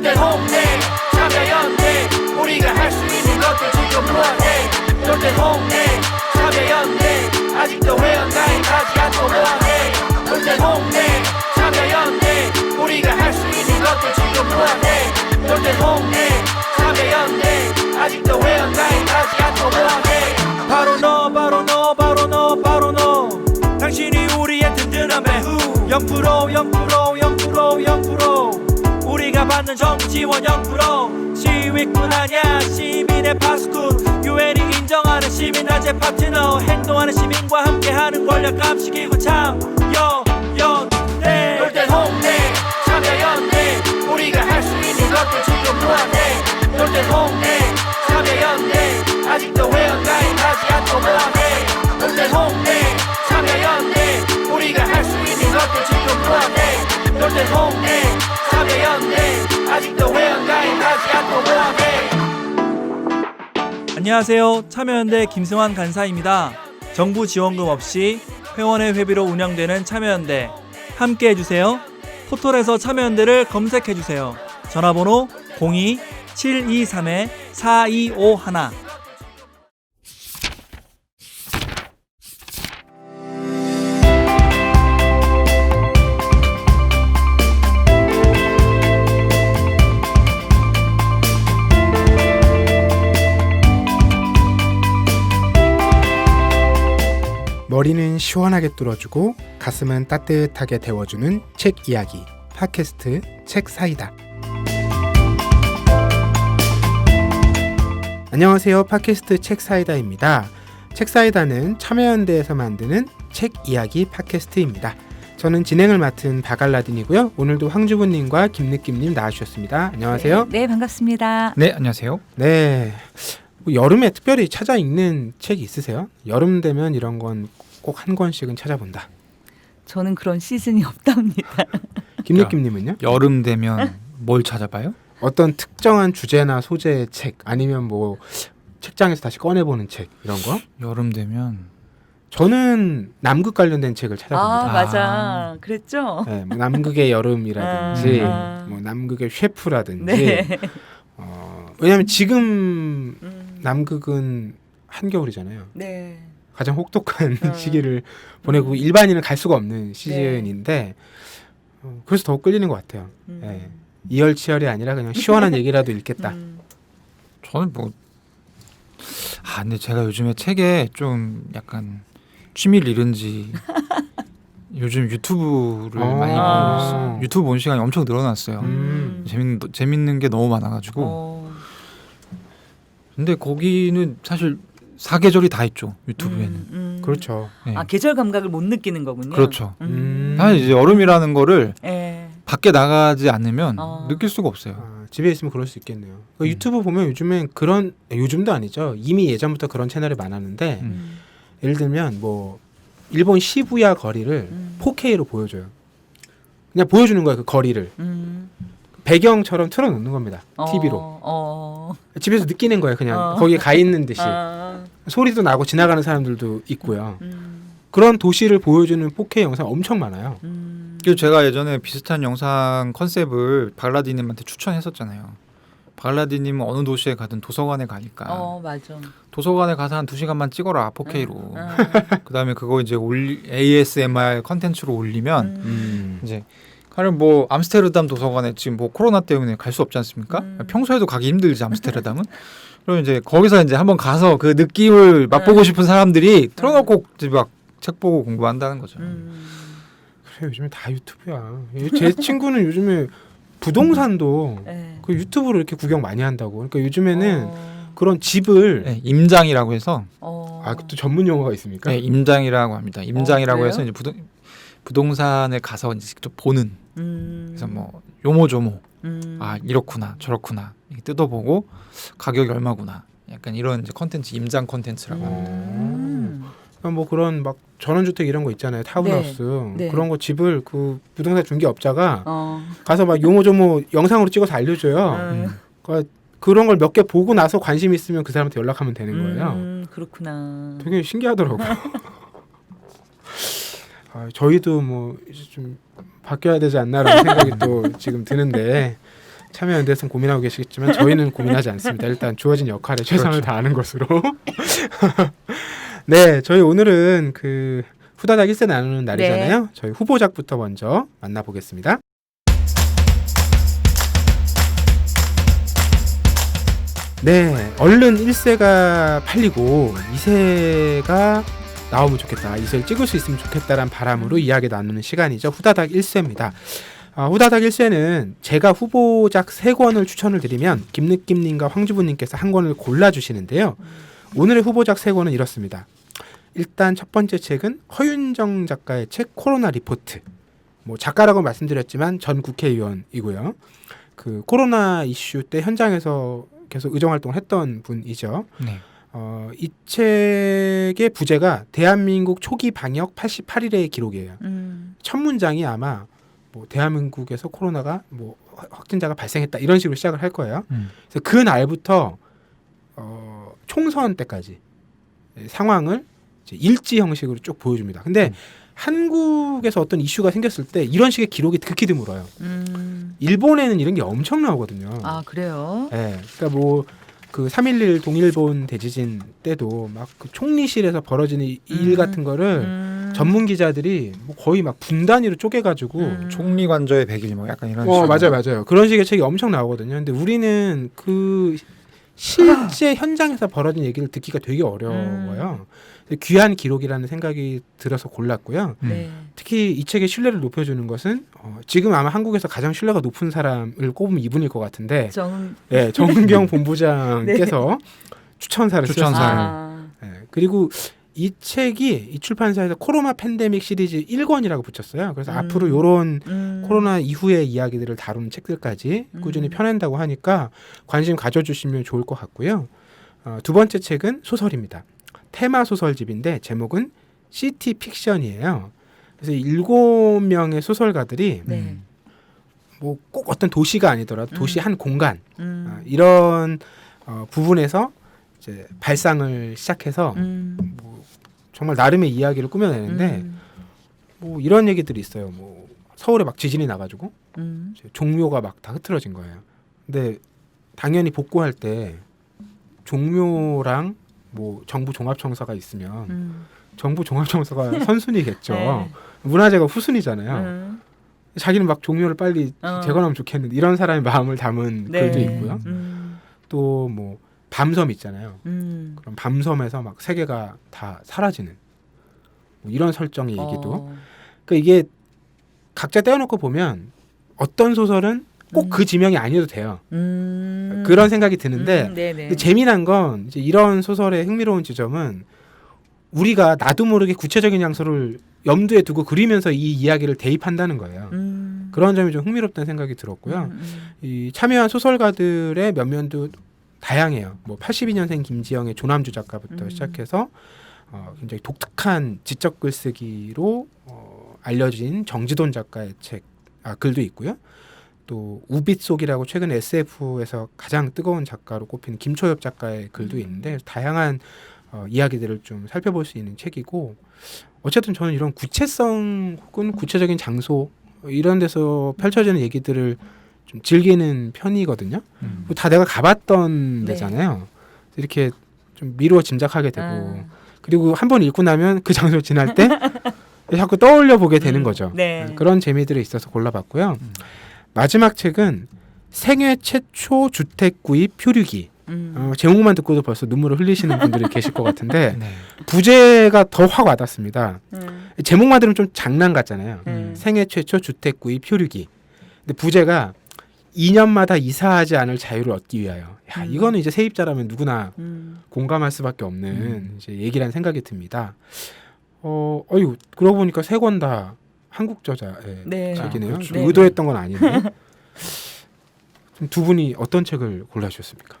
돌대 홍대 참여연대 우리가 할 수 있는 것들 지금 뭐하네 돌대 홍대 참여연대 아직도 회원 가입하지 않고 뭐하네 돌대 홍대 참여연대 우리가 할 수 있는 것들 지금 뭐하네 돌대 홍대 참여연대 아직도 회원 가입하지 않고 뭐하네 바로 너 바로 너 바로 너 바로 너 당신이 우리의 든든한 배후 0% 우리가 받는 정부 지원 0% 시위꾼 아냐 시민의 파수꾼 유엔이 인정하는 시민단체 파트너 행동하는 시민과 함께하는 권력 감시기구 참여연대 돌대 홍대 참여연대 우리가 할 수 있는 것들 지금 뭐하네 돌대 홍대 참여연대 아직도 회원 가입하지 않고 뭐하네 돌대 홍대 참여연대 우리가 할 수 있는 것들 지금 뭐하네 돌대 홍대 참여연대 아직도 회원 가입하지 않고 뭐하네. 안녕하세요. 참여연대 김승환 간사입니다. 정부 지원금 없이 회원의 회비로 운영되는 참여연대 함께 해주세요. 포털에서 참여연대를 검색해주세요. 전화번호 02-723-4251 머리는 시원하게 뚫어주고 가슴은 따뜻하게 데워주는 책 이야기 팟캐스트 책사이다. 안녕하세요. 팟캐스트 책사이다입니다. 책사이다는 참여연대에서 만드는 책 이야기 팟캐스트입니다. 저는 진행을 맡은 박알라딘이고요. 오늘도 황주부님과 김느낌님 나와주셨습니다. 안녕하세요. 네, 반갑습니다. 네, 안녕하세요. 네, 여름에 특별히 찾아 읽는 책이 있으세요? 여름 되면 이런 건 꼭 한 권씩은 찾아본다. 저는 그런 시즌이 없답니다. 김느낌님은요? 여름 되면 뭘 찾아봐요? 어떤 특정한 주제나 소재의 책 아니면 뭐 책장에서 다시 꺼내보는 책 이런 거? 여름 되면 저는 남극 관련된 책을 찾아봅니다. 맞아. 그랬죠? 네, 뭐 남극의 여름이라든지 아. 뭐 남극의 셰프라든지 네. 왜냐하면 지금 남극은 한겨울이잖아요. 네. 가장 혹독한 시기를 보내고 일반인은 갈 수가 없는 시즌인데 그래서 더욱 끌리는 것 같아요. 네. 이열치열이 아니라 그냥 시원한 얘기라도 읽겠다. 저는 근데 제가 요즘에 책에 좀 약간 취미를 잃은지 요즘 유튜브를 많이 보고 있어요. 유튜브 본 시간이 엄청 늘어났어요. 재밌는 게 너무 많아가지고. 근데 거기는 사실 사계절이 다 있죠. 유튜브에는. 그렇죠. 네. 계절 감각을 못 느끼는 거군요. 그렇죠. 사실 이제 여름이라는 거를 네. 밖에 나가지 않으면 느낄 수가 없어요. 집에 있으면 그럴 수 있겠네요. 유튜브 보면 요즘엔 요즘도 아니죠. 이미 예전부터 그런 채널이 많았는데 예를 들면 뭐 일본 시부야 거리를 4K로 보여줘요. 그냥 보여주는 거예요. 그 거리를. 배경처럼 틀어놓는 겁니다. TV로. 집에서 느끼는 거예요. 그냥 거기에 가 있는 듯이. 소리도 나고 지나가는 사람들도 있고요. 그런 도시를 보여주는 4K 영상 엄청 많아요. 그리고 제가 예전에 비슷한 영상 컨셉을 박라디님한테 추천했었잖아요. 박라디님은 어느 도시에 가든 도서관에 가니까 맞아. 도서관에 가서 한 2시간만 찍어라 4K로. 그다음에 그거 이제 ASMR 컨텐츠로 올리면 이제 가령 뭐 암스테르담 도서관에 지금 뭐 코로나 때문에 갈 수 없지 않습니까? 평소에도 가기 힘들지 암스테르담은. 그럼 이제 거기서 이제 한번 가서 그 느낌을 맛보고 싶은 사람들이 틀어놓고 막 책 보고 공부한다는 거죠. 그래 요즘에 다 유튜브야. 제 친구는 요즘에 부동산도 그 유튜브로 이렇게 구경 많이 한다고. 그러니까 요즘에는 그런 집을 네, 임장이라고 해서 또 전문 용어가 있습니까? 네, 임장이라고 합니다. 임장이라고 그래요? 해서 이제 부동산에 가서 이제 직접 보는. 그래서 뭐 요모조모 이렇구나 저렇구나 이렇게 뜯어보고 가격이 얼마구나 약간 이런 이제 컨텐츠 임장 컨텐츠라고 합니다. 뭐 그런 막 전원주택 이런 거 있잖아요. 타운하우스 네. 그런 거 집을 그 부동산 중개업자가 가서 막 요모조모 영상으로 찍어서 알려줘요. 그러니까 그런 걸 몇 개 보고 나서 관심 있으면 그 사람한테 연락하면 되는 거예요. 그렇구나. 되게 신기하더라고요. 저희도 뭐 이제 좀 바뀌어야 되지 않나라는 생각이 또 지금 드는데 참여연대에서는 고민하고 계시겠지만 저희는 고민하지 않습니다. 일단 주어진 역할에 최선을 다하는 것으로. 네, 저희 오늘은 그 후다닥 1세 나누는 날이잖아요. 저희 후보작부터 먼저 만나보겠습니다. 네, 얼른 1세가 팔리고 2세가 나오면 좋겠다. 2세를 찍을 수 있으면 좋겠다라는 바람으로 이야기 나누는 시간이죠. 후다닥 1세입니다. 후다닥 1세는 제가 후보작 3권을 추천을 드리면 김느낌님과 황주부님께서 한 권을 골라주시는데요. 오늘의 후보작 3권은 이렇습니다. 일단 첫 번째 책은 허윤정 작가의 책 코로나 리포트. 뭐 작가라고 말씀드렸지만 전 국회의원이고요. 그 코로나 이슈 때 현장에서 계속 의정활동을 했던 분이죠. 네. 이 책의 부제가 대한민국 초기 방역 88일의 기록이에요. 첫 문장이 아마 뭐 대한민국에서 코로나가 뭐 확진자가 발생했다 이런 식으로 시작을 할 거예요. 그래서 그 날부터 총선 때까지 상황을 이제 일지 형식으로 쭉 보여줍니다. 근데 한국에서 어떤 이슈가 생겼을 때 이런 식의 기록이 극히 드물어요. 일본에는 이런 게 엄청 나오거든요. 아 그래요? 네, 그러니까 뭐 그 3.11 동일본 대지진 때도 막 그 총리실에서 벌어지는 일 같은 거를 전문 기자들이 뭐 거의 막 분 단위로 쪼개가지고 총리 관저의 100일 뭐 약간 이런 식으로. 맞아요. 그런 식의 책이 엄청 나오거든요. 근데 우리는 그 실제 현장에서 벌어진 얘기를 듣기가 되게 어려워요. 귀한 기록이라는 생각이 들어서 골랐고요. 네. 특히 이 책의 신뢰를 높여주는 것은 지금 아마 한국에서 가장 신뢰가 높은 사람을 꼽으면 이분일 것 같은데 네, 정은경 본부장께서 추천사를 쓰셨어요. 네, 그리고 이 책이 이 출판사에서 코로나 팬데믹 시리즈 1권이라고 붙였어요. 그래서 앞으로 이런 코로나 이후의 이야기들을 다루는 책들까지 꾸준히 펴낸다고 하니까 관심 가져주시면 좋을 것 같고요. 두 번째 책은 소설입니다. 테마 소설집인데 제목은 시티 픽션이에요. 그래서 7명의 소설가들이 네. 뭐 꼭 어떤 도시가 아니더라도 도시 한 공간 이런 부분에서 이제 발상을 시작해서 뭐 정말 나름의 이야기를 꾸며내는데 뭐 이런 얘기들이 있어요. 뭐 서울에 막 지진이 나가지고 종묘가 막 다 흐트러진 거예요. 근데 당연히 복구할 때 종묘랑 뭐 정부 종합청사가 있으면 정부 종합청사가 선순위겠죠. 네. 문화재가 후순위잖아요. 자기는 막 종묘를 빨리 재건하면 좋겠는데 이런 사람의 마음을 담은 네. 글도 있고요. 또 뭐 밤섬 있잖아요. 그럼 밤섬에서 막 세계가 다 사라지는 뭐 이런 설정의 얘기도. 그러니까 이게 각자 떼어놓고 보면 어떤 소설은 꼭 그 지명이 아니어도 돼요. 그런 생각이 드는데 근데 재미난 건 이제 이런 소설의 흥미로운 지점은 우리가 나도 모르게 구체적인 장소를 염두에 두고 그리면서 이 이야기를 대입한다는 거예요. 그런 점이 좀 흥미롭다는 생각이 들었고요. 이 참여한 소설가들의 면면도 다양해요. 뭐 82년생 김지영의 조남주 작가부터 시작해서 굉장히 독특한 지적 글쓰기로 알려진 정지돈 작가의 글도 있고요. 또 우빗속이라고 최근 SF에서 가장 뜨거운 작가로 꼽히는 김초엽 작가의 글도 있는데 다양한 이야기들을 좀 살펴볼 수 있는 책이고 어쨌든 저는 이런 구체성 혹은 구체적인 장소 이런 데서 펼쳐지는 얘기들을 좀 즐기는 편이거든요. 다 내가 가봤던 데잖아요. 이렇게 좀 미루어 짐작하게 되고 그리고 한 번 읽고 나면 그 장소를 지날 때 자꾸 떠올려 보게 되는 거죠. 그런 재미들이 있어서 골라봤고요. 마지막 책은 생애 최초 주택 구입 표류기. 제목만 듣고도 벌써 눈물을 흘리시는 분들이 계실 것 같은데 네. 부제가 더 확 와닿습니다. 제목만 들으면 좀 장난 같잖아요. 생애 최초 주택 구입 표류기. 근데 부제가 2년마다 이사하지 않을 자유를 얻기 위하여. 야, 이거는 이제 세입자라면 누구나 공감할 수밖에 없는 이제 얘기라는 생각이 듭니다. 그러고 보니까 3권 다 한국 저자의 책이네요. 그렇죠. 의도했던 건 아닌데. 두 분이 어떤 책을 골라주셨습니까?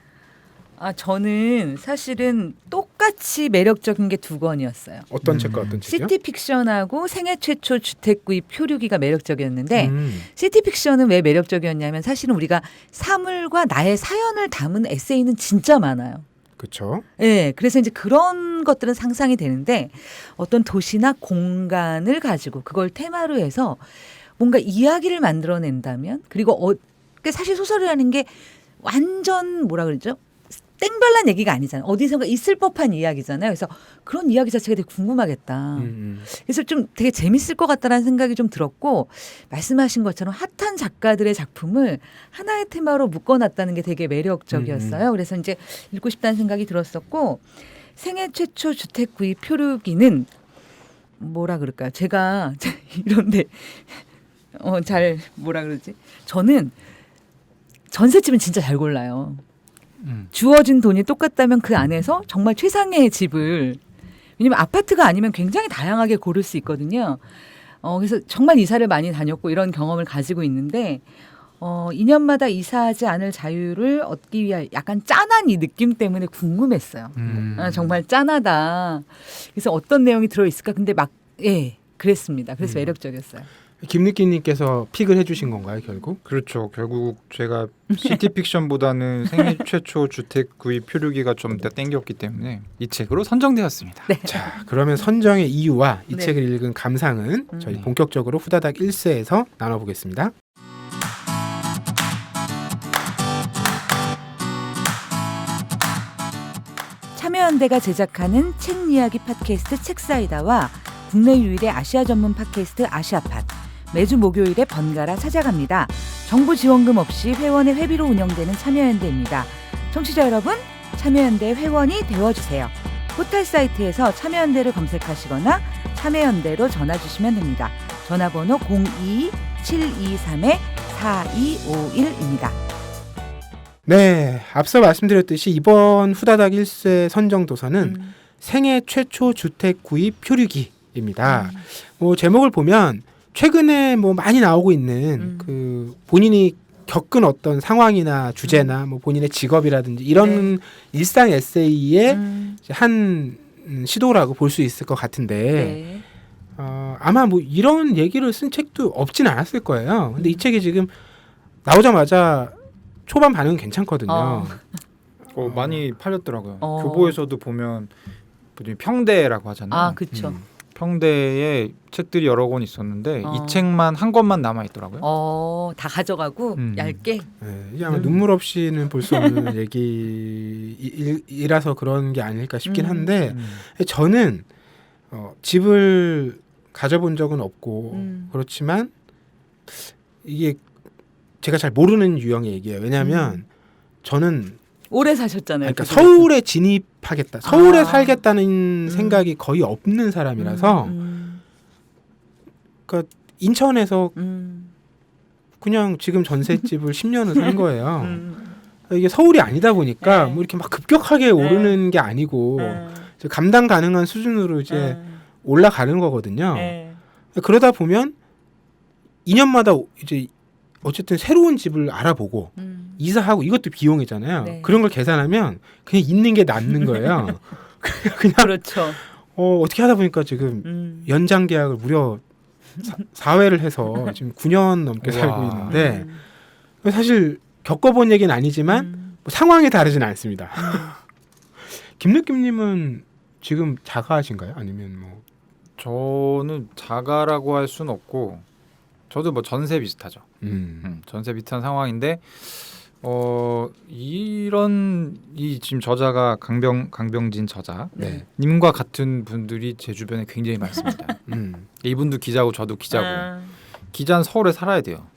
저는 사실은 똑같이 매력적인 게 2권이었어요. 어떤 책과 어떤 책이요? 시티픽션하고 생애 최초 주택 구입 표류기가 매력적이었는데 시티픽션은 왜 매력적이었냐면 사실은 우리가 사물과 나의 사연을 담은 에세이는 진짜 많아요. 그렇죠. 네, 그래서 이제 그런 것들은 상상이 되는데 어떤 도시나 공간을 가지고 그걸 테마로 해서 뭔가 이야기를 만들어낸다면 그리고 그러니까 사실 소설이라는 게 완전 뭐라 그러죠? 땡별난 얘기가 아니잖아요. 어디선가 있을 법한 이야기잖아요. 그래서 그런 이야기 자체가 되게 궁금하겠다. 그래서 좀 되게 재밌을 것 같다라는 생각이 좀 들었고 말씀하신 것처럼 핫한 작가들의 작품을 하나의 테마로 묶어놨다는 게 되게 매력적이었어요. 그래서 이제 읽고 싶다는 생각이 들었었고 생애 최초 주택 구입 표류기는 뭐라 그럴까요? 제가 이런데 잘 뭐라 그러지? 저는 전셋집은 진짜 잘 골라요. 주어진 돈이 똑같다면 그 안에서 정말 최상의 집을 왜냐면 아파트가 아니면 굉장히 다양하게 고를 수 있거든요. 그래서 정말 이사를 많이 다녔고 이런 경험을 가지고 있는데 2년마다 이사하지 않을 자유를 얻기 위한 약간 짠한 이 느낌 때문에 궁금했어요. 정말 짠하다. 그래서 어떤 내용이 들어있을까? 근데 그랬습니다. 그래서 매력적이었어요. 김느끼님께서 픽을 해주신 건가요, 결국? 그렇죠. 결국 제가 시티픽션보다는 생애 최초 주택 구입 표류기가 좀 더 땡겼기 때문에 이 책으로 선정되었습니다. 네. 자, 그러면 선정의 이유와 이 네. 책을 읽은 감상은 저희 본격적으로 후다닥 1세에서 나눠보겠습니다. 참여연대가 제작하는 책 이야기 팟캐스트 책사이다와 국내 유일의 아시아 전문 팟캐스트 아시아팟 매주 목요일에 번갈아 찾아갑니다. 정부 지원금 없이 회원의 회비로 운영되는 참여연대입니다. 청취자 여러분, 참여연대 회원이 되어주세요. 포털 사이트에서 참여연대를 검색하시거나 참여연대로 전화 주시면 됩니다. 전화번호 02-723-4251입니다. 네, 앞서 말씀드렸듯이 이번 후다닥 1세 선정 도서는 생애 최초 주택 구입 표류기입니다. 뭐 제목을 보면 최근에 뭐 많이 나오고 있는 그 본인이 겪은 어떤 상황이나 주제나 뭐 본인의 직업이라든지 이런 일상 에세이의 한 시도라고 볼 수 있을 것 같은데 아마 뭐 이런 얘기를 쓴 책도 없진 않았을 거예요. 근데 이 책이 지금 나오자마자 초반 반응은 괜찮거든요. 많이 팔렸더라고요. 어. 교보에서도 보면 평대라고 하잖아요. 아, 그렇죠. 평대에 책들이 여러 권 있었는데 이 책만 한 권만 남아 있더라고요. 다 가져가고 얇게. 네, 이게 아마 눈물 없이는 볼 수 없는 얘기이라서 그런 게 아닐까 싶긴 한데 저는 집을 가져본 적은 없고 그렇지만 이게 제가 잘 모르는 유형의 얘기예요. 왜냐하면 저는 오래 사셨잖아요. 그러니까 서울에 진입하겠다, 서울에 살겠다는 생각이 거의 없는 사람이라서 그러니까 인천에서 그냥 지금 전셋집을 10년을 산 거예요. 이게 서울이 아니다 보니까 뭐 이렇게 막 급격하게 오르는 게 아니고 감당 가능한 수준으로 이제 올라가는 거거든요. 그러다 보면 2년마다 이제 어쨌든 새로운 집을 알아보고 이사하고 이것도 비용이잖아요. 네. 그런 걸 계산하면 그냥 있는 게 낫는 거예요. 그냥 그렇죠. 어떻게 하다 보니까 지금 연장 계약을 무려 4회를 해서 지금 9년 넘게 살고 있는데 사실 겪어본 얘기는 아니지만 뭐 상황이 다르진 않습니다. 김느낌님은 지금 자가하신가요? 아니면 뭐 저는 자가라고 할 수는 없고 저도 뭐 전세 비슷하죠. 전세 비슷한 상황인데 이런 이 지금 저자가 강병진 저자 님과 같은 분들이 제 주변에 굉장히 많습니다. 이분도 기자고 저도 기자고 기자는 서울에 살아야 돼요.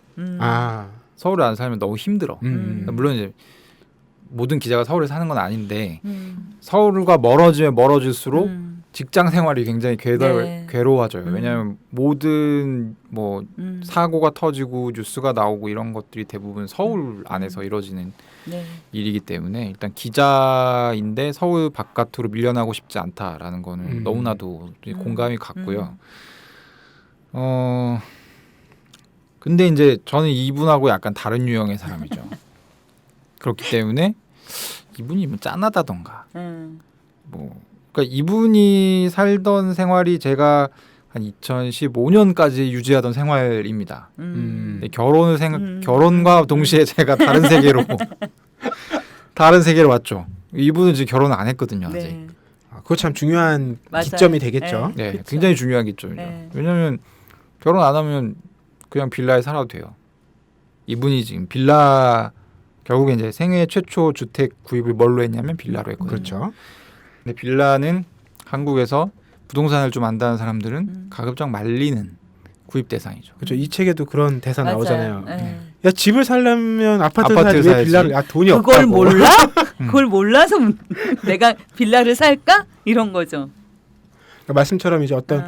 서울에 안 살면 너무 힘들어. 물론 이제 모든 기자가 서울에 사는 건 아닌데 서울과 멀어지면 멀어질수록 직장 생활이 굉장히 괴로워져요. 왜냐하면 모든 뭐 사고가 터지고 뉴스가 나오고 이런 것들이 대부분 서울 안에서 이루어지는 일이기 때문에 일단 기자인데 서울 바깥으로 밀려나고 싶지 않다라는 거는 너무나도 공감이 갔고요. 근데 이제 저는 이분하고 약간 다른 유형의 사람이죠. 그렇기 때문에 이분이 뭐 짠하다던가 뭐 그러니까 이분이 살던 생활이 제가 한 2015년까지 유지하던 생활입니다. 결혼과 동시에 제가 다른 세계로 왔죠. 이분은 지금 결혼 안 했거든요. 아직. 그거 참 중요한 맞아요. 기점이 되겠죠. 네, 그쵸. 굉장히 중요한 기점이죠. 왜냐하면 결혼 안 하면 그냥 빌라에 살아도 돼요. 이분이 지금 빌라 결국에 이제 생애 최초 주택 구입을 뭘로 했냐면 빌라로 했거든요. 그렇죠. 근데 빌라는 한국에서 부동산을 좀 안다는 사람들은 가급적 말리는 구입 대상이죠. 그렇죠. 이 책에도 그런 대사 맞아요. 나오잖아요. 예. 야 집을 살려면 아파트를 아파트를 사야지 왜 사야지. 빌라를? 야 돈이 그걸 없다고. 몰라? 그걸 몰라서 내가 빌라를 살까? 이런 거죠. 그러니까 말씀처럼 이제 어떤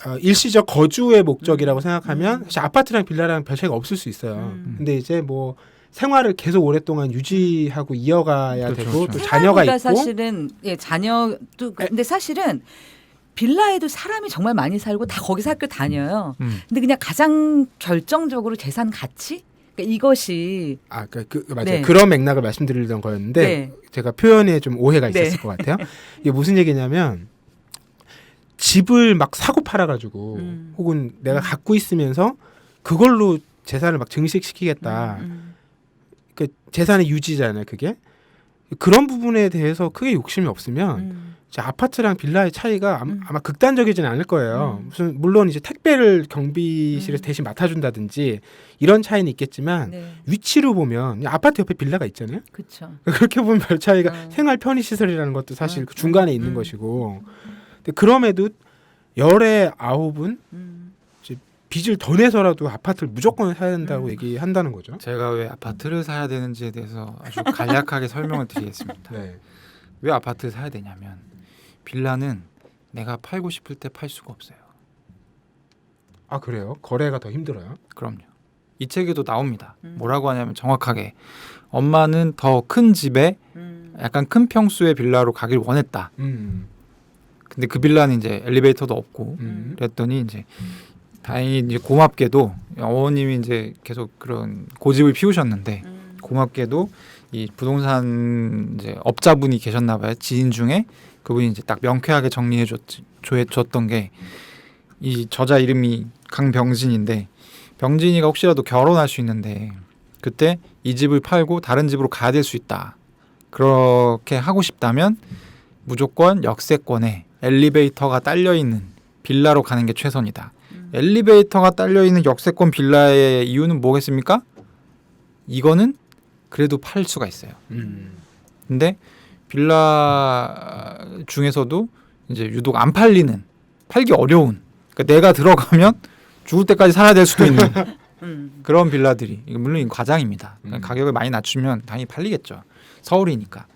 아. 일시적 거주의 목적이라고 생각하면 사실 아파트랑 빌라랑 별 차이가 없을 수 있어요. 근데 이제 뭐 생활을 계속 오랫동안 유지하고 이어가야 그렇죠, 되고 그렇죠. 또 자녀가 생활보다 있고 사실은 예, 자녀도 근데 사실은 빌라에도 사람이 정말 많이 살고 다 거기서 학교 다녀요. 근데 그냥 가장 결정적으로 재산 가치? 그러니까 이것이 맞아요. 네. 그런 맥락을 말씀드리던 거였는데 네. 제가 표현에 좀 오해가 네. 있었을 것 같아요. 이게 무슨 얘기냐면 집을 막 사고 팔아가지고 혹은 내가 갖고 있으면서 그걸로 재산을 막 증식시키겠다. 그 재산의 유지잖아요. 그게 그런 부분에 대해서 크게 욕심이 없으면 이제 아파트랑 빌라의 차이가 아마 극단적이지는 않을 거예요. 무슨 물론 이제 택배를 경비실에서 대신 맡아준다든지 이런 차이는 있겠지만 네. 위치로 보면 아파트 옆에 빌라가 있잖아요. 그렇죠. 그렇게 보면 별 차이가 생활 편의 시설이라는 것도 사실 그 중간에 있는 것이고. 근데 그럼에도 열의 9은 빚을 더 내서라도 아파트를 무조건 사야 된다고 얘기한다는 거죠. 제가 왜 아파트를 사야 되는지에 대해서 아주 간략하게 설명을 드리겠습니다. 네. 왜 아파트를 사야 되냐면 빌라는 내가 팔고 싶을 때 팔 수가 없어요. 아 그래요? 거래가 더 힘들어요? 그럼요. 이 책에도 나옵니다. 뭐라고 하냐면 정확하게 엄마는 더 큰 집에 약간 큰 평수의 빌라로 가길 원했다. 근데 그 빌라는 이제 엘리베이터도 없고 그랬더니 이제 다행히 이제 고맙게도 어머님이 이제 계속 그런 고집을 피우셨는데 고맙게도 이 부동산 이제 업자분이 계셨나 봐요. 지인 중에 그분이 이제 딱 명쾌하게 정리해 줬던 게 이 저자 이름이 강병진인데 병진이가 혹시라도 결혼할 수 있는데 그때 이 집을 팔고 다른 집으로 가야 될 수 있다. 그렇게 하고 싶다면 무조건 역세권에 엘리베이터가 딸려 있는 빌라로 가는 게 최선이다. 엘리베이터가 딸려 있는 역세권 빌라의 이유는 뭐겠습니까? 이거는 그래도 팔 수가 있어요. 근데 빌라 중에서도 이제 유독 안 팔리는, 팔기 어려운, 그러니까 내가 들어가면 죽을 때까지 살아야 될 수도 있는 그런 빌라들이, 이거 물론 과장입니다. 가격을 많이 낮추면 당연히 팔리겠죠. 서울이니까.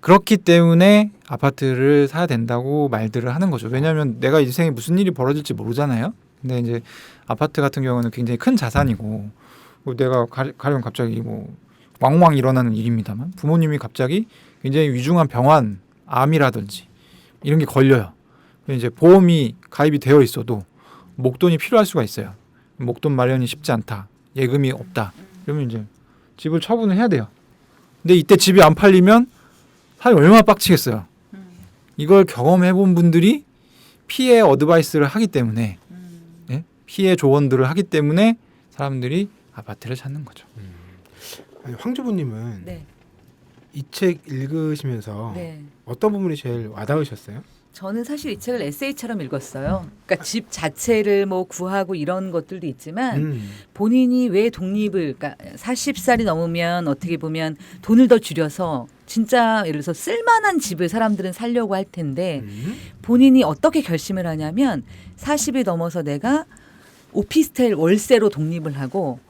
그렇기 때문에 아파트를 사야 된다고 말들을 하는 거죠. 왜냐하면 내가 인생에 무슨 일이 벌어질지 모르잖아요. 근데 이제 아파트 같은 경우는 굉장히 큰 자산이고, 내가 가령 갑자기 뭐 왕왕 일어나는 일입니다만 부모님이 갑자기 굉장히 위중한 병환, 암이라든지 이런 게 걸려요. 이제 보험이 가입이 되어 있어도 목돈이 필요할 수가 있어요. 목돈 마련이 쉽지 않다. 예금이 없다. 그러면 이제 집을 처분을 해야 돼요. 근데 이때 집이 안 팔리면 사람이 얼마나 빡치겠어요. 이걸 경험해본 분들이 피해 어드바이스를 하기 때문에 네? 피해 조언들을 하기 때문에 사람들이 아파트를 찾는 거죠. 아니, 황주부님은 네. 이 책 읽으시면서 네. 어떤 부분이 제일 와닿으셨어요? 저는 사실 이 책을 에세이처럼 읽었어요. 그러니까 집 자체를 뭐 구하고 이런 것들도 있지만 본인이 왜 독립을, 그러니까 40살이 넘으면 어떻게 보면 돈을 더 줄여서 진짜 예를 들어서 쓸만한 집을 사람들은 살려고 할 텐데 본인이 어떻게 결심을 하냐면 40이 넘어서 내가 오피스텔 월세로 독립을 하고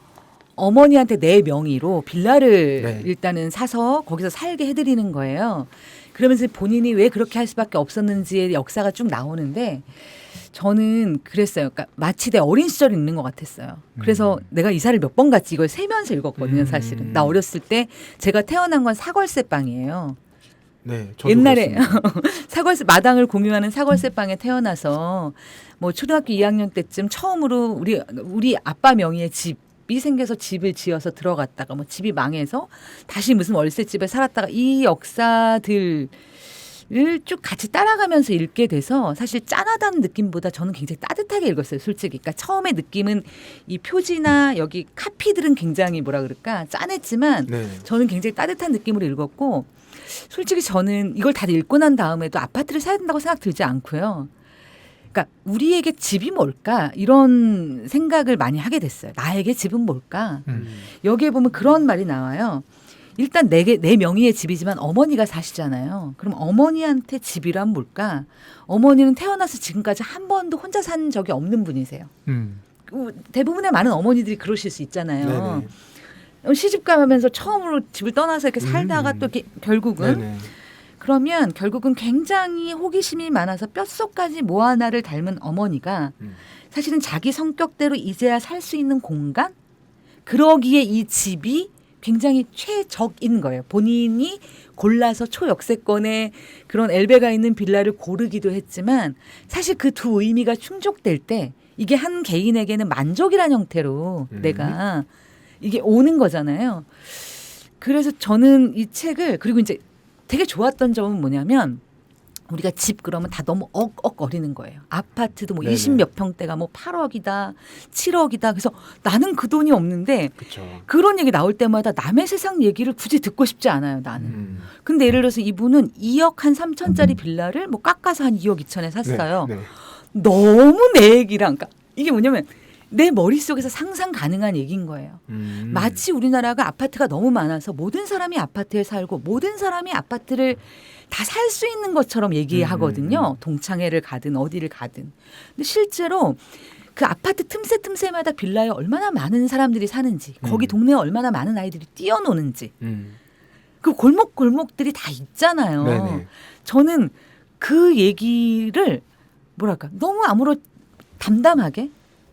어머니한테 내 명의로 빌라를 네. 일단은 사서 거기서 살게 해드리는 거예요. 그러면서 본인이 왜 그렇게 할 수밖에 없었는지의 역사가 쭉 나오는데 저는 그랬어요. 그러니까 마치 내 어린 시절이 있는 것 같았어요. 그래서 내가 이사를 몇 번 갔지 이걸 세면서 읽었거든요. 사실은. 나 어렸을 때 제가 태어난 건 사골세 방이에요. 네, 저도 옛날에 그렇습니다. 사골세 마당을 공유하는 사골세 방에 태어나서 뭐 초등학교 2학년 때쯤 처음으로 우리 아빠 명의의 집이 생겨서 집을 지어서 들어갔다가 뭐 집이 망해서 다시 무슨 월세집에 살았다가 이 역사들을 쭉 같이 따라가면서 읽게 돼서 사실 짠하다는 느낌보다 저는 굉장히 따뜻하게 읽었어요, 솔직히. 그러니까 처음에 느낌은 이 표지나 여기 카피들은 굉장히 뭐라 그럴까 짠했지만 네. 저는 굉장히 따뜻한 느낌으로 읽었고 솔직히 저는 이걸 다 읽고 난 다음에도 아파트를 사야 된다고 생각 들지 않고요. 그러니까 우리에게 집이 뭘까 이런 생각을 많이 하게 됐어요. 나에게 집은 뭘까? 여기에 보면 그런 말이 나와요. 일단 내 명의의 집이지만 어머니가 사시잖아요. 그럼 어머니한테 집이란 뭘까? 어머니는 태어나서 지금까지 한 번도 혼자 산 적이 없는 분이세요. 대부분의 많은 어머니들이 그러실 수 있잖아요. 시집 가면서 처음으로 집을 떠나서 이렇게 살다가 또 이렇게 결국은 네네. 그러면 결국은 굉장히 호기심이 많아서 뱃속까지 뭐 하나를 닮은 어머니가 사실은 자기 성격대로 이제야 살 수 있는 공간? 그러기에 이 집이 굉장히 최적인 거예요. 본인이 골라서 초역세권에 그런 엘베가 있는 빌라를 고르기도 했지만 사실 그 두 의미가 충족될 때 이게 한 개인에게는 만족이라는 형태로 내가 이게 오는 거잖아요. 그래서 저는 이 책을 그리고 이제 되게 좋았던 점은 뭐냐면 우리가 집 그러면 다 너무 억억거리는 거예요. 아파트도 뭐 네네. 20몇 평대가 뭐 8억이다, 7억이다. 그래서 나는 그 돈이 없는데 그렇죠. 그런 얘기 나올 때마다 남의 세상 얘기를 굳이 듣고 싶지 않아요, 나는. 근데 예를 들어서 이분은 2억 한 3천짜리 빌라를 뭐 깎아서 한 2억 2천에 샀어요. 네, 네. 너무 내 얘기랑 그러니까 이게 뭐냐면 내 머릿속에서 상상 가능한 얘기인 거예요. 마치 우리나라가 아파트가 너무 많아서 모든 사람이 아파트에 살고 모든 사람이 아파트를 다 살 수 있는 것처럼 얘기하거든요. 동창회를 가든 어디를 가든. 근데 실제로 그 아파트 틈새마다 빌라에 얼마나 많은 사람들이 사는지 거기 동네에 얼마나 많은 아이들이 뛰어노는지 그 골목골목들이 다 있잖아요. 네네. 저는 그 얘기를 뭐랄까 너무 담담하게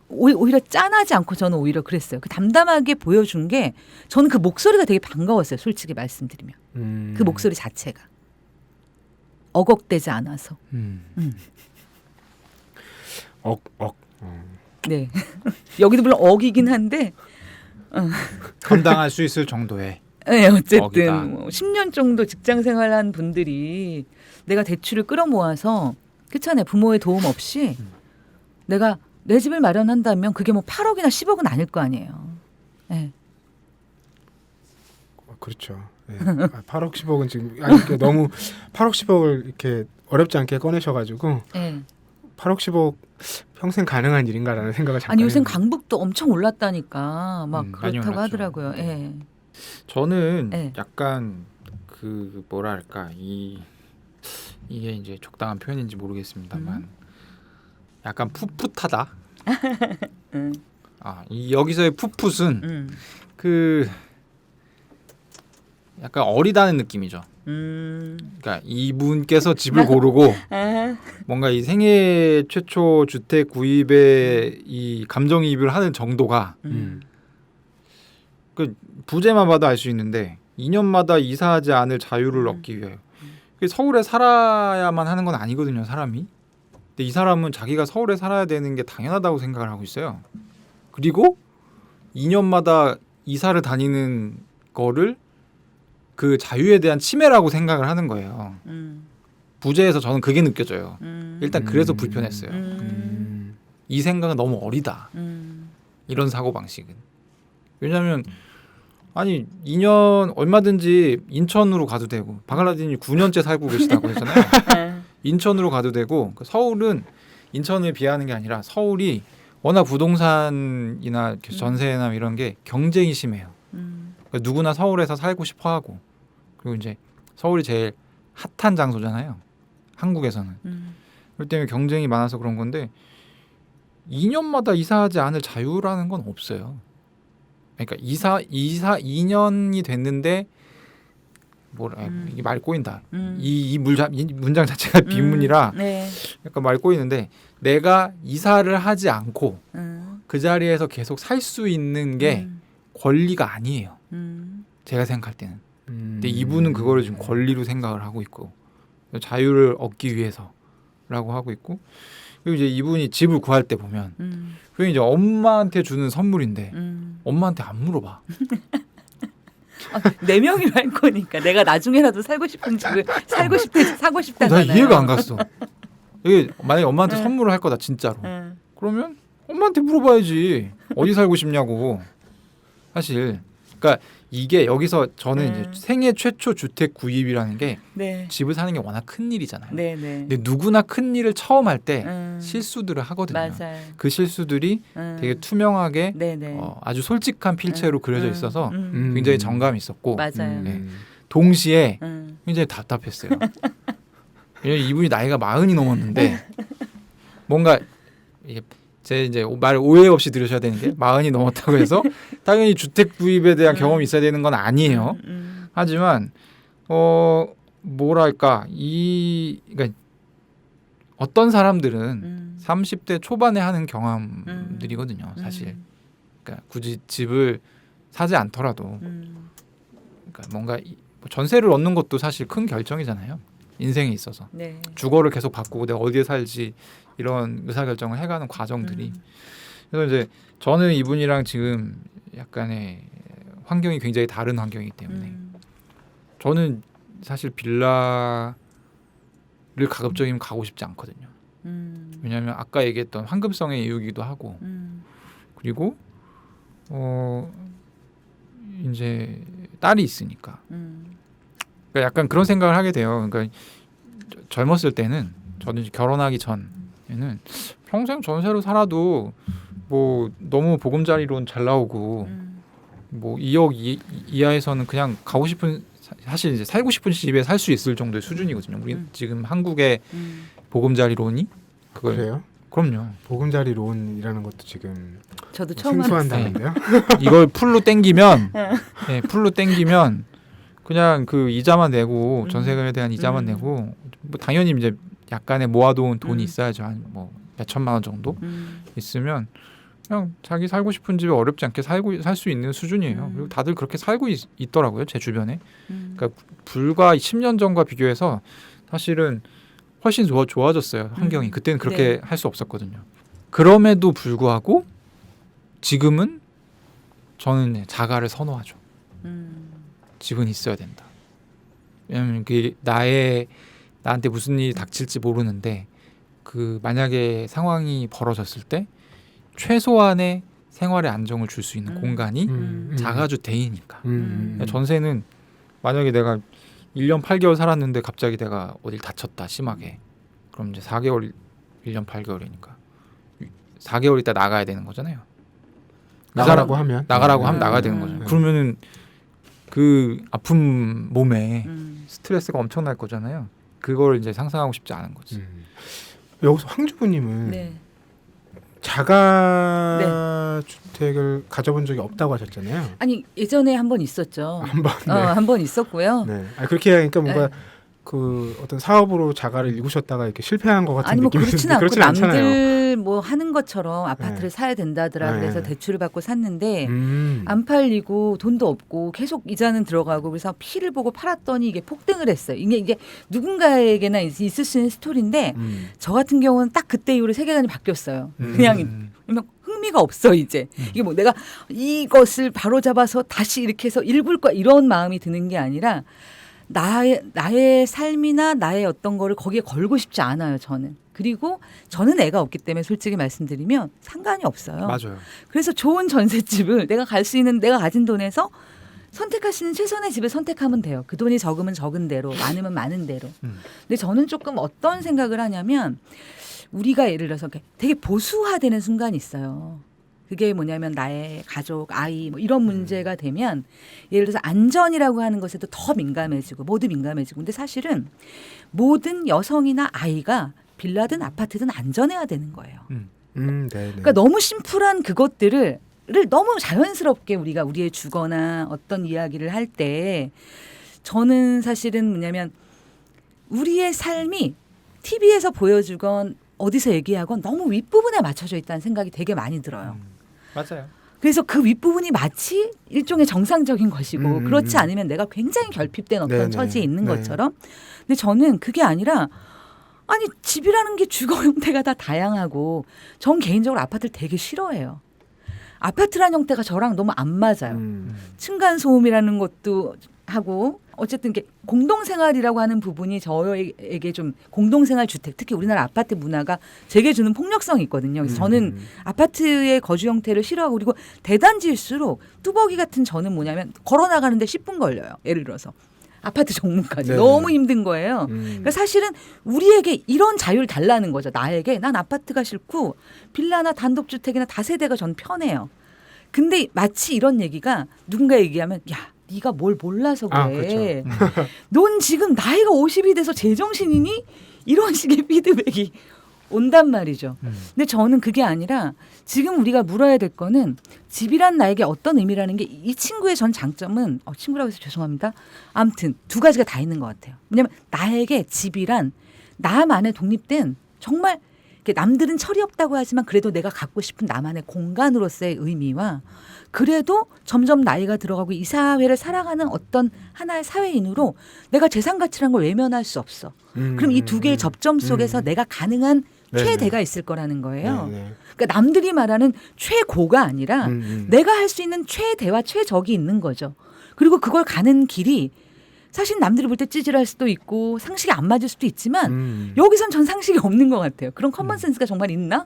오히려 짠하지 않고 저는 오히려 그랬어요. 그 담담하게 보여준 게 저는 그 목소리가 되게 반가웠어요. 솔직히 말씀드리면. 그 목소리 자체가. 어걱대지 않아서. 네. 여기도 물론 억이긴 한데 감당할 수 있을 정도의. 네, 어쨌든 억이다. 뭐 10년 정도 직장 생활한 분들이 내가 대출을 끌어모아서 그렇잖아요. 부모의 도움 없이 내가 내 집을 마련한다면 그게 뭐 8억이나 10억은 아닐 거 아니에요. 네. 그렇죠. 네. 8억 10억은 지금 이렇게 너무 8억 10억을 이렇게 어렵지 않게 꺼내셔가지고 네. 8억 10억 평생 가능한 일인가라는 생각을 잠깐 아니 요새 했는데. 강북도 엄청 올랐다니까 막 많이 그렇다고 올랐죠. 하더라고요. 예. 저는 네. 약간 그 뭐랄까 이게 이제 적당한 표현인지 모르겠습니다만 약간 풋풋하다. 이 여기서의 풋풋은 그 약간 어리다는 느낌이죠. 그러니까 이분께서 집을 고르고 뭔가 이 생애 최초 주택 구입에 이 감정이입을 하는 정도가 그 부재만 봐도 알 수 있는데 2년마다 이사하지 않을 자유를 얻기 위하여. 서울에 살아야만 하는 건 아니거든요, 사람이. 근데 이 사람은 자기가 서울에 살아야 되는 게 당연하다고 생각을 하고 있어요. 그리고 2년마다 이사를 다니는 거를 그 자유에 대한 침해라고 생각을 하는 거예요. 부재에서 저는 그게 느껴져요. 일단 그래서 불편했어요. 이 생각은 너무 어리다. 이런 사고 방식은. 왜냐하면 아니 2년 얼마든지 인천으로 가도 되고 바갈라딘이 9년째 살고 계시다고 했잖아요. 인천으로 가도 되고 서울은 인천을 비하하는 게 아니라 서울이 워낙 부동산이나 전세나 이런 게 경쟁이 심해요. 그러니까 누구나 서울에서 살고 싶어 하고 그리고 이제 서울이 제일 핫한 장소잖아요. 한국에서는. 그렇기 때문에 경쟁이 많아서 그런 건데 2년마다 이사하지 않을 자유라는 건 없어요. 그러니까 이사 2년이 됐는데 이게 말 꼬인다. 이 문장 자체가 비문이라 네. 약간 말 꼬이는데 내가 이사를 하지 않고 그 자리에서 계속 살 수 있는 게 권리가 아니에요. 제가 생각할 때는. 근데 이분은 그거를 지금 권리로 생각을 하고 있고 자유를 얻기 위해서라고 하고 있고 그리고 이제 이분이 집을 구할 때 보면 그게 이제 엄마한테 주는 선물인데 엄마한테 안 물어봐. 네 명이 할 거니까 내가 나중에라도 살고 싶은 집을 사고 나 싶다잖아요. 이해가 안 갔어. 이게 만약에 엄마한테 선물을 할 거다 진짜로. 그러면 엄마한테 물어봐야지. 어디 살고 싶냐고. 사실 그러니까 이게 여기서 저는 네. 이제 생애 최초 주택 구입이라는 게 네. 집을 사는 게 워낙 큰 일이잖아요. 네, 네. 근데 누구나 큰 일을 처음 할 때 음. 실수들을 하거든요. 맞아요. 그 실수들이 되게 투명하게 네, 네. 아주 솔직한 필체로 그려져 있어서 굉장히 정감이 있었고 맞아요. 네. 동시에 음. 굉장히 답답했어요. 왜냐면 이분이 나이가 40이 넘었는데 뭔가 이게 제 이제 말 오해 없이 들으셔야 되는 게 40이 넘었다고 해서 당연히 주택 구입에 대한 경험이 있어야 되는 건 아니에요. 하지만 뭐랄까 그러니까 어떤 사람들은 30대 초반에 하는 경험들이거든요, 사실. 그러니까 굳이 집을 사지 않더라도 그러니까 뭔가 뭐 전세를 얻는 것도 사실 큰 결정이잖아요. 인생에 있어서 네. 주거를 계속 바꾸고 내가 어디에 살지 이런 의사결정을 해가는 과정들이 그래서 이제 저는 이분이랑 지금 약간의 환경이 굉장히 다른 환경이기 때문에 저는 사실 빌라를 가급적이면 가고 싶지 않거든요. 왜냐하면 아까 얘기했던 황금성의 이유기도 하고 그리고 이제 딸이 있으니까 그러니까 약간 그런 생각을 하게 돼요. 그러니까 젊었을 때는 저는 이제 결혼하기 전에는 평생 전세로 살아도 뭐 너무 보금자리론 잘 나오고 뭐 2억 이하에서는 그냥 가고 싶은 사실 이제 살고 싶은 집에 살 수 있을 정도의 수준이거든요. 우리 지금 한국의 보금자리론이 그걸 그래요? 그럼요. 보금자리 론이라는 것도 지금 저도 처음 생소한 알았어요. 단어인데요. 이걸 풀로 땡기면 네, 풀로 땡기면 그냥 그 이자만 내고 전세금에 대한 이자만 내고 뭐 당연히 이제 약간의 모아놓은 돈이 있어야죠. 한 뭐 몇천만 원 정도 있으면 그냥 자기 살고 싶은 집에 어렵지 않게 살 수 있는 수준이에요. 그리고 다들 그렇게 살고 있더라고요. 제 주변에. 그러니까 불과 10년 전과 비교해서 사실은 훨씬 좋아졌어요. 환경이. 그때는 그렇게 네. 할 수 없었거든요. 그럼에도 불구하고 지금은 저는 자가를 선호하죠. 집은 있어야 된다. 왜냐하면 그게 나한테 무슨 일이 닥칠지 모르는데 그 만약에 상황이 벌어졌을 때 최소한의 생활의 안정을 줄 수 있는 공간이 자가주택이니까. 전세는 만약에 내가 1년 8개월 살았는데 갑자기 내가 어딜 다쳤다 심하게 그럼 이제 4개월 1년 8개월이니까 4개월 있다 나가야 되는 거잖아요. 나가라고 하면 나가야 되는 거죠. 그러면은 그 아픈 몸에 스트레스가 엄청날 거잖아요. 그걸 이제 상상하고 싶지 않은 거지. 여기서 황주부님은 네. 자가 주택을 가져본 적이 없다고 하셨잖아요. 아니 예전에 한 번 있었죠. 한번 네. 한 번 있었고요. 네. 그렇게 하니까 뭔가 네. 그 어떤 사업으로 자가를 일구셨다가 이렇게 실패한 것 같은 아니 뭐 느낌이 그렇진 드는데 않고 그렇진 않잖아요. 남들 뭐 하는 것처럼 아파트를 네. 사야 된다더라 네. 그래서 대출을 받고 샀는데 음. 안 팔리고 돈도 없고 계속 이자는 들어가고 그래서 피를 보고 팔았더니 이게 폭등을 했어요. 이게 누군가에게나 있을 수 있는 스토리인데 저 같은 경우는 딱 그때 이후로 세계관이 바뀌었어요. 그냥 흥미가 없어 이제. 이게 뭐 내가 이것을 바로 잡아서 다시 이렇게 해서 읽을 거야 이런 마음이 드는 게 아니라 나의 삶이나 나의 어떤 거를 거기에 걸고 싶지 않아요, 저는. 그리고 저는 애가 없기 때문에 솔직히 말씀드리면 상관이 없어요. 맞아요. 그래서 좋은 전셋집을 내가 갈 수 있는 내가 가진 돈에서 선택할 수 있는 최선의 집을 선택하면 돼요. 그 돈이 적으면 적은 대로, 많으면 많은 대로. 근데 저는 조금 어떤 생각을 하냐면 우리가 예를 들어서 되게 보수화되는 순간이 있어요. 그게 뭐냐면 나의 가족, 아이 뭐 이런 문제가 되면 예를 들어서 안전이라고 하는 것에도 더 민감해지고 모두 민감해지고 근데 사실은 모든 여성이나 아이가 빌라든 아파트든 안전해야 되는 거예요. 네. 그러니까 너무 심플한 그것들을 너무 자연스럽게 우리가 우리의 주거나 어떤 이야기를 할 때 저는 사실은 뭐냐면 우리의 삶이 TV에서 보여주건 어디서 얘기하건 너무 윗부분에 맞춰져 있다는 생각이 되게 많이 들어요. 맞아요. 그래서 그 윗부분이 마치 일종의 정상적인 것이고 그렇지 않으면 내가 굉장히 결핍된 어떤 네네. 처지에 있는 네. 것처럼 근데 저는 그게 아니라 아니 집이라는 게 주거 형태가 다 다양하고 전 개인적으로 아파트를 되게 싫어해요. 아파트라는 형태가 저랑 너무 안 맞아요. 층간 소음이라는 것도 하고 어쨌든 이게 공동생활이라고 하는 부분이 저에게 좀 공동생활 주택, 특히 우리나라 아파트 문화가 제게 주는 폭력성이 있거든요. 그래서 저는 아파트의 거주 형태를 싫어하고, 그리고 대단지일수록 뚜벅이 같은 저는 뭐냐면 걸어 나가는데 10분 걸려요. 예를 들어서 아파트 정문까지 네네. 너무 힘든 거예요. 그러니까 사실은 우리에게 이런 자유를 달라는 거죠. 나에게 난 아파트가 싫고 빌라나 단독주택이나 다세대가 전 편해요. 근데 마치 이런 얘기가 누군가 얘기하면 야 네가 뭘 몰라서 그래. 그렇죠. 넌 지금 나이가 50이 돼서 제정신이니? 이런 식의 피드백이 온단 말이죠. 근데 저는 그게 아니라 지금 우리가 물어야 될 거는 집이란 나에게 어떤 의미라는 게 이 친구의 전 장점은 친구라고 해서 죄송합니다. 아무튼 두 가지가 다 있는 것 같아요. 왜냐하면 나에게 집이란 나만의 독립된 정말 남들은 철이 없다고 하지만 그래도 내가 갖고 싶은 나만의 공간으로서의 의미와 그래도 점점 나이가 들어가고 이 사회를 살아가는 어떤 하나의 사회인으로 내가 재산 가치라는 걸 외면할 수 없어. 그럼 이 두 개의 접점 속에서 내가 가능한 네네. 최대가 있을 거라는 거예요. 네네. 그러니까 남들이 말하는 최고가 아니라 내가 할 수 있는 최대와 최적이 있는 거죠. 그리고 그걸 가는 길이 사실 남들이 볼 때 찌질할 수도 있고 상식이 안 맞을 수도 있지만 여기선 전 상식이 없는 것 같아요. 그런 커먼 센스가 정말 있나?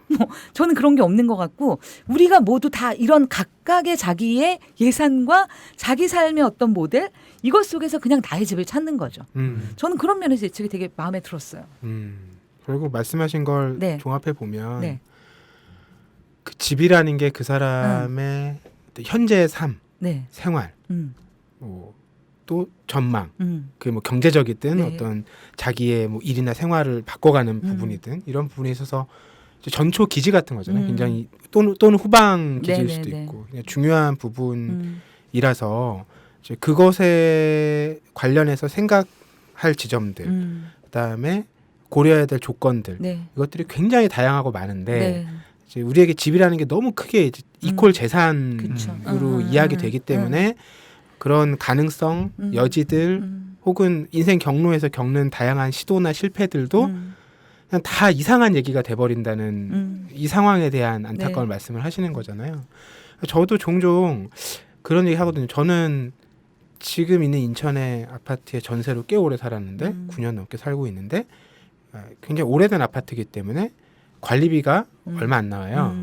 뭐 저는 그런 게 없는 것 같고 우리가 모두 다 이런 각각의 자기의 예산과 자기 삶의 어떤 모델 이것 속에서 그냥 나의 집을 찾는 거죠. 저는 그런 면에서 이 책이 되게 마음에 들었어요. 결국 말씀하신 걸 네. 종합해 보면 네. 그 집이라는 게 그 사람의 현재의 삶, 네. 생활, 뭐 또 전망, 음. 그 뭐 경제적이든 네. 어떤 자기의 뭐 일이나 생활을 바꿔가는 부분이든 이런 부분에 있어서 이제 전초 기지 같은 거잖아요. 굉장히 또는 후방 기지일 수도 네네네. 있고 그냥 중요한 부분이라서 이제 그것에 관련해서 생각할 지점들, 그다음에 고려해야 될 조건들 네. 이것들이 굉장히 다양하고 많은데 네. 이제 우리에게 집이라는 게 너무 크게 이제 이퀄 재산으로 그쵸. 이야기되기 때문에 그런 가능성, 여지들 혹은 인생 경로에서 겪는 다양한 시도나 실패들도 그냥 다 이상한 얘기가 돼버린다는 이 상황에 대한 안타까운 네. 말씀을 하시는 거잖아요. 저도 종종 그런 얘기 하거든요. 저는 지금 있는 인천의 아파트에 전세로 꽤 오래 살았는데 9년 넘게 살고 있는데 굉장히 오래된 아파트이기 때문에 관리비가 얼마 안 나와요.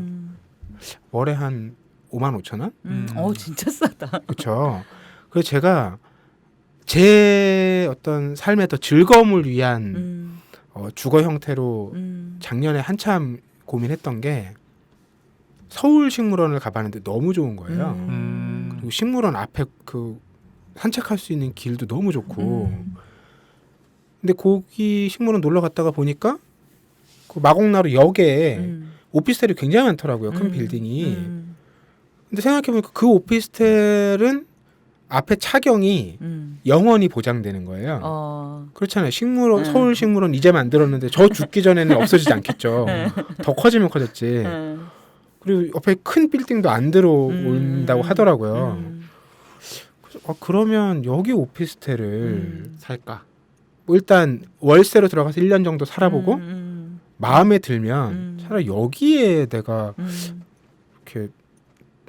월에 한 5만 5천 원? 진짜 싸다. 그렇죠. 그래서 제가 제 어떤 삶의 더 즐거움을 위한 주거 형태로 작년에 한참 고민했던 게 서울식물원을 가봤는데 너무 좋은 거예요. 그리고 식물원 앞에 그 산책할 수 있는 길도 너무 좋고 근데 거기 식물원 놀러 갔다가 보니까 그 마곡나루 역에 오피스텔이 굉장히 많더라고요. 큰 빌딩이. 근데 생각해보니까 그 오피스텔은 앞에 차경이 영원히 보장되는 거예요. 그렇잖아요. 식물원, 서울식물원 이제 만들었는데 저 죽기 전에는 없어지지 않겠죠. 더 커지면 커졌지. 그리고 옆에 큰 빌딩도 안 들어온다고 하더라고요. 그래서 그러면 여기 오피스텔을 살까? 뭐 일단 월세로 들어가서 1년 정도 살아보고 마음에 들면 차라리 여기에 내가 이렇게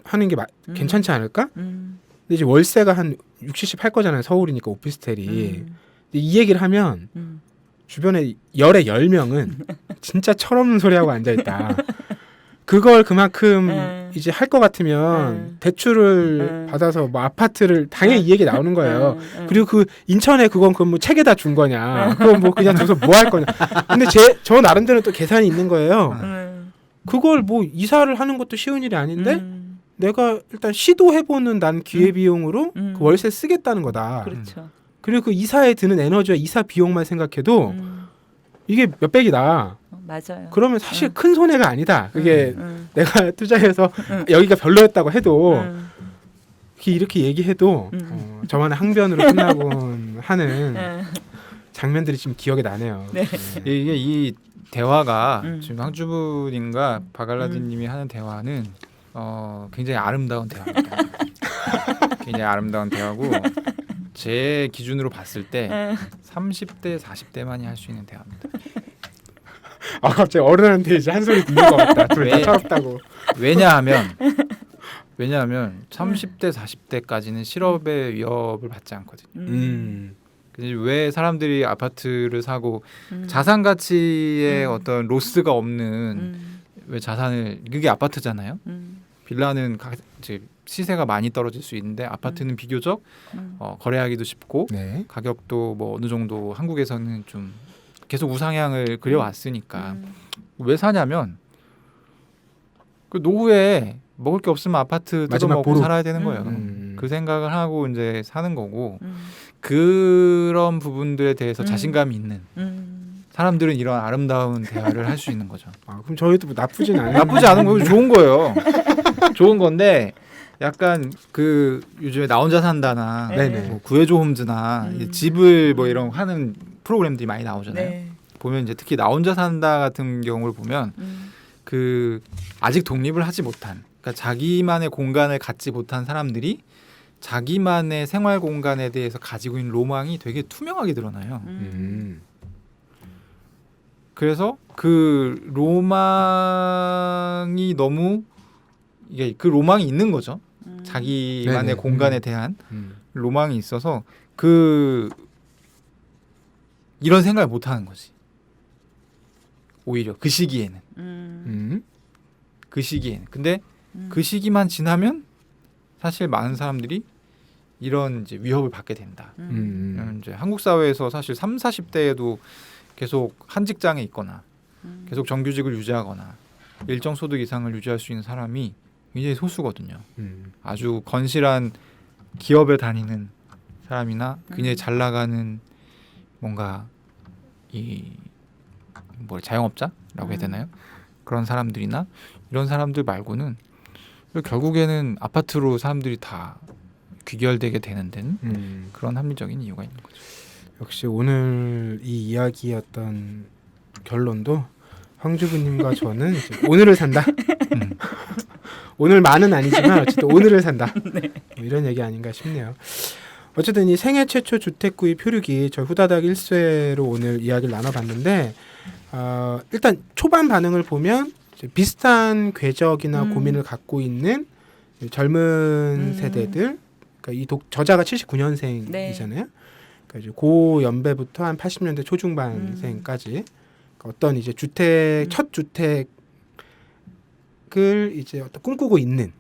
하는 게 괜찮지 않을까? 근데 이제 월세가 한 60, 70할 거잖아요. 서울이니까 오피스텔이. 근데 이 얘기를 하면 주변에 열에 10명은 진짜 철없는 소리하고 앉아있다. 그걸 그만큼 이제 할 것 같으면 대출을 받아서 뭐 아파트를 당연히 이 얘기 나오는 거예요. 그리고 그 인천에 그건 뭐 책에다 준 거냐. 그건 뭐 그냥 줘서 뭐 할 거냐. 근데 저 나름대로 또 계산이 있는 거예요. 그걸 뭐 이사를 하는 것도 쉬운 일이 아닌데 내가 일단 시도해보는 난 기회비용으로 그 월세 쓰겠다는 거다. 그렇죠. 그리고 그 이사에 드는 에너지와 이사 비용만 생각해도 이게 몇백이다. 맞아요. 그러면 사실 큰 손해가 아니다. 그게 내가 투자해서 여기가 별로였다고 해도 이렇게 얘기해도 저만의 항변으로 끝나곤 하는 장면들이 지금 기억에 나네요. 네. 이게 이 대화가 지금 황주부님과 바갈라디님이 하는 대화는 굉장히 아름다운 대화입니다. 굉장히 아름다운 대화고 제 기준으로 봤을 때 30대, 40대만이 할 수 있는 대화입니다. 갑자기 어른한테 이제 한 소리 듣는 것 같다. 둘 다 철없다고. 왜냐하면 왜냐하면 30대 40대까지는 실업의 위협을 받지 않거든요. 왜 사람들이 아파트를 사고 자산 가치에 어떤 로스가 없는 왜 자산을 그게 아파트잖아요. 빌라는 이제 시세가 많이 떨어질 수 있는데 아파트는 비교적 거래하기도 쉽고 네. 가격도 뭐 어느 정도 한국에서는 좀 계속 우상향을 그려왔으니까 왜 사냐면 그 노후에 먹을 게 없으면 아파트 마지막 뜯어먹고 보루. 살아야 되는 거예요. 음. 그 생각을 하고 이제 사는 거고 그런 부분들에 대해서 자신감이 있는 사람들은 이런 아름다운 대화를 할 수 있는 거죠. 아, 그럼 저희도 뭐 나쁘진 않아요. 나쁘지 않은 거고 좋은 거예요. 좋은 건데 약간 그 요즘에 나 혼자 산다나 네네. 뭐 구해줘 홈즈나 이제 집을 뭐 이런 거 하는 프로그램들이 많이 나오잖아요. 네. 보면 이제 특히 나 혼자 산다 같은 경우를 보면 그 아직 독립을 하지 못한 그러니까 자기만의 공간을 갖지 못한 사람들이 자기만의 생활 공간에 대해서 가지고 있는 로망이 되게 투명하게 드러나요. 그래서 그 로망이 너무 이게 그 로망이 있는 거죠. 자기만의 네네. 공간에 대한 로망이 있어서 그 이런 생각을 못 하는 거지. 오히려 그 시기에는. 그 시기에는. 근데 그 시기만 지나면 사실 많은 사람들이 이런 이제 위협을 받게 된다. 이제 한국 사회에서 사실 3, 40대에도 계속 한 직장에 있거나 계속 정규직을 유지하거나 일정 소득 이상을 유지할 수 있는 사람이 굉장히 소수거든요. 아주 건실한 기업에 다니는 사람이나 굉장히 잘 나가는 뭔가 이 뭐 자영업자라고 해야 되나요? 그런 사람들이나 이런 사람들 말고는 결국에는 아파트로 사람들이 다 귀결되게 되는 데는 그런 합리적인 이유가 있는 거죠. 역시 오늘 이 이야기였던 결론도 황주부님과 저는 이제 오늘을 산다. 오늘만은 아니지만 어쨌든 오늘을 산다. 네. 뭐 이런 얘기 아닌가 싶네요. 어쨌든 이 생애 최초 주택 구입 표류기 저희 후다닥 1쇄로 오늘 이야기를 나눠봤는데 일단 초반 반응을 보면 이제 비슷한 궤적이나 고민을 갖고 있는 젊은 세대들 그러니까 이 저자가 79년생이잖아요. 네. 그러니까 이제 고 연배부터 한 80년대 초중반생까지 그러니까 어떤 이제 주택 첫 주택을 이제 어떤 꿈꾸고 있는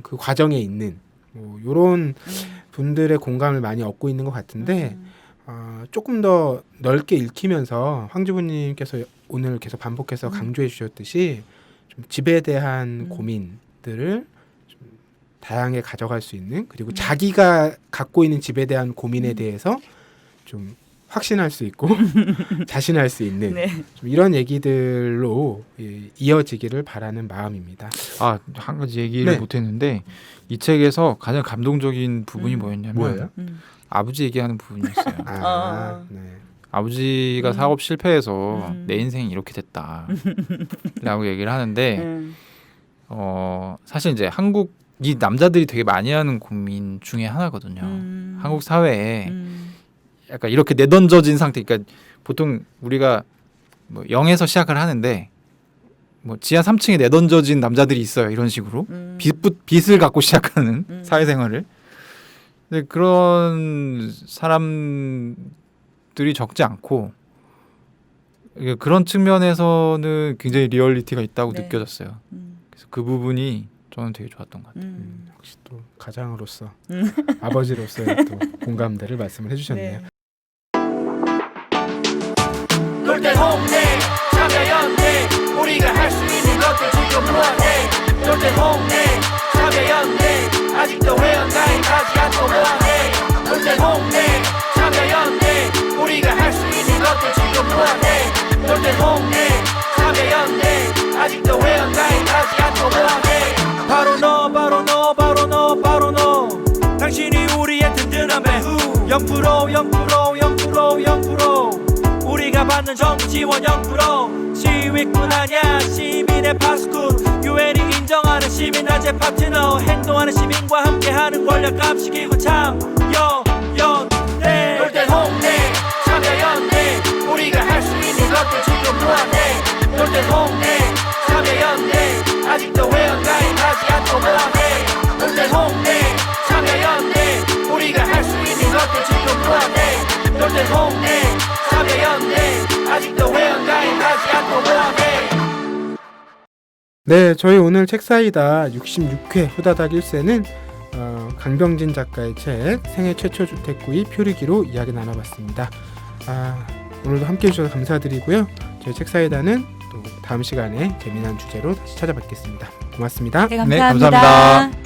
그 과정에 있는 뭐 이런 분들의 공감을 많이 얻고 있는 것 같은데 조금 더 넓게 읽히면서 황주부님께서 오늘 계속 반복해서 강조해 주셨듯이 좀 집에 대한 고민들을 좀 다양하게 가져갈 수 있는 그리고 자기가 갖고 있는 집에 대한 고민에 대해서 좀 확신할 수 있고 자신할 수 있는 네. 좀 이런 얘기들로 이어지기를 바라는 마음입니다. 아, 한 가지 얘기를 네. 못했는데 이 책에서 가장 감동적인 부분이 뭐였냐면 뭐예요? 아버지 얘기하는 부분이었어요. 네. 아버지가 사업 실패해서 내 인생이 이렇게 됐다라고 얘기를 하는데 사실 이제 한국이 남자들이 되게 많이 하는 고민 중에 하나거든요. 한국 사회에 약간 이렇게 내던져진 상태. 그러니까 보통 우리가 뭐 0에서 시작을 하는데 뭐 지하 3층에 내던져진 남자들이 있어요. 이런 식으로 빚을 갖고 시작하는 사회생활을. 근데 그런 사람들이 적지 않고 그런 측면에서는 굉장히 리얼리티가 있다고 네. 느껴졌어요. 그래서 그 부분이 저는 되게 좋았던 것 같아요. 역시 또 가장으로서 아버지로서의 또 공감대를 말씀을 해주셨네요. 네. 놀때 홍대 참여연대 우리가 할 수 있는 것들 지금 뭐해 놀때 홍대 참여연대 아직도 회원가입 하지 않고 뭐해 놀때 홍대 참여연대 우리가 할 수 있는 것들 지금 뭐해 놀때 홍대 참여연대 아직도 회원가입 하지 않고 뭐해 바로 너 바로 너 바로 너 바로 너 당신이 우리의 든든한 배후 0% 우리가 받는 정부 지원 0% 시위꾼 아냐 시민의 파수꾼 유엔이 인정하는 시민단체 파트너 행동하는 시민과 함께하는 권력 감시기구 참여연대 놀때 홍대 참여연대 우리가 할 수 있는 것들 지금 뭐해 놀때 홍대 참여연대 아직도 회원가입 하지 않고 뭐해 네, 저희 오늘 책사이다 66회 후다닥 1세는 강병진 작가의 책 생애 최초 주택구입 표리기로 이야기 나눠봤습니다. 오늘도 함께해 주셔서 감사드리고요. 저희 책사이다는 또 다음 시간에 재미난 주제로 다시 찾아뵙겠습니다. 고맙습니다. 네, 네, 감사합니다. 감사합니다.